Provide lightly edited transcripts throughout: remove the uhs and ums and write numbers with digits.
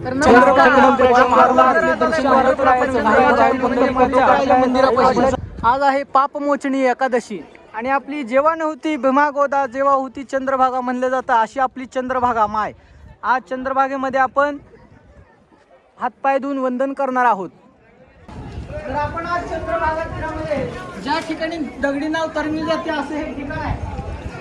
तर आज आहे पापमोचनी एकादशी आणि आपली जेव्हा नव्हती भीमा गोदा जेव्हा होती चंद्रभागा म्हणलं जातं अशी आपली चंद्रभागा माय. आज चंद्रभागेमध्ये आपण हातपाय धुवून वंदन करणार आहोत. तर आपण आज चंद्रभागा तीरामध्ये ज्या ठिकाणी दगडी नाव तरंगली जाते असे हे ठिकाण आहे.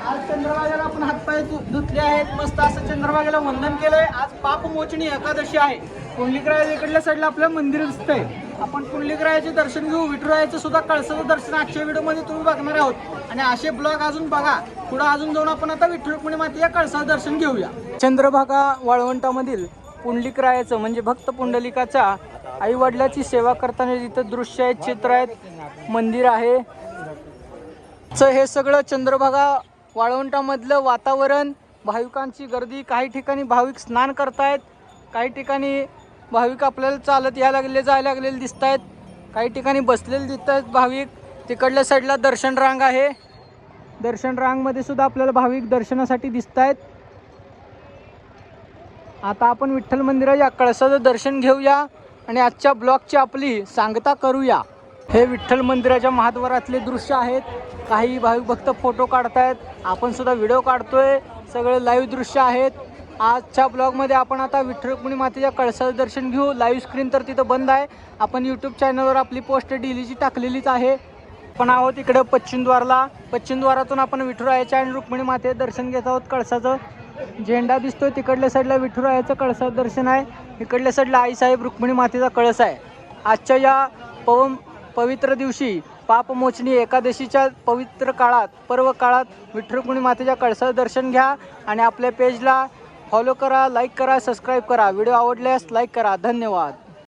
आज चंद्रभागेला आपण हातपाय धुतले आहेत, मस्त असं चंद्रभागेला वंदन केलंय. आज पापमोचनी एकादशी आहे. पुंडलिकराया इकडल्या साईडला आपलं मंदिर दिसतंय. आपण पुंडलिकरायाचे दर्शन घेऊ. विठुरायाचं सुद्धा कळसाचं दर्शन आजच्या व्हिडिओमध्ये तुम्ही बघणार आहोत. आणि असे ब्लॉग अजून बघा. पुढे अजून जाऊन आपण आता विठ्ठल रुक्मिणी मातेच्या कळसाचं दर्शन घेऊया. चंद्रभागा वाळवंटामधील पुंडलिकरायाचं म्हणजे भक्त पुंडलिकाच्या आई वडिलाची सेवा करताना जिथं दृश्य आहेत, चित्र आहेत, मंदिर आहे. हे सगळं चंद्रभागा वाळवंटामधलं वातावरण, भाविकांची गर्दी. काही ठिकाणी भाविक स्नान करतायत, काही ठिकाणी भाविक आपल्याला चालत यायला लागले जायला लागलेले दिसत आहेत, काही ठिकाणी बसलेले दिसत आहेत भाविक. तिकडल्या साईडला दर्शन रांग आहे. दर्शन रांगमध्ये सुद्धा आपल्याला भाविक दर्शनासाठी दिसत आहेत. आता आपण विठ्ठल मंदिराच्या कळसाचं दर्शन घेऊया आणि आजच्या ब्लॉगची आपली सांगता करूया. हे विठ्ठल मंदिराच्या महाद्वारातले दृश्य आहेत. काही भाविक भक्त फोटो काढतायत, आपण सुद्धा व्हिडिओ काढतोय. सगळे लाईव्ह दृश्य आहेत. आजच्या ब्लॉगमध्ये आपण आता विठ्ठल रुक्मिणी मातेच्या कळसाचं दर्शन घेऊ. लाईव्ह स्क्रीन तर तिथं बंद आहे. आपण यूट्यूब चॅनलवर आपली पोस्ट डेलीची टाकलेलीच आहे. आपण आहोत इकडं पश्चिम द्वारला. पश्चिम द्वारातून आपण विठुरायाच्या आणि रुक्मिणी मातेचं दर्शन घेत आहोत. कळसाचं झेंडा दिसतोय. तिकडल्या साईडला विठुरायाचं कळसाचं दर्शन आहे. इकडल्या साईडला आईसाहेब रुक्मिणी मातेचा कळस आहे. आजच्या या पवित्र दिवशी पापमोचनी एकादशीच्या पवित्र काळात पर्व काळात विठ्ठल रुक्मिणी मातेच्या कळसाचं दर्शन घ्या आणि आपल्या पेजला फॉलो करा, लाईक करा, सबस्क्राईब करा. व्हिडिओ आवडल्यास लाईक करा. धन्यवाद.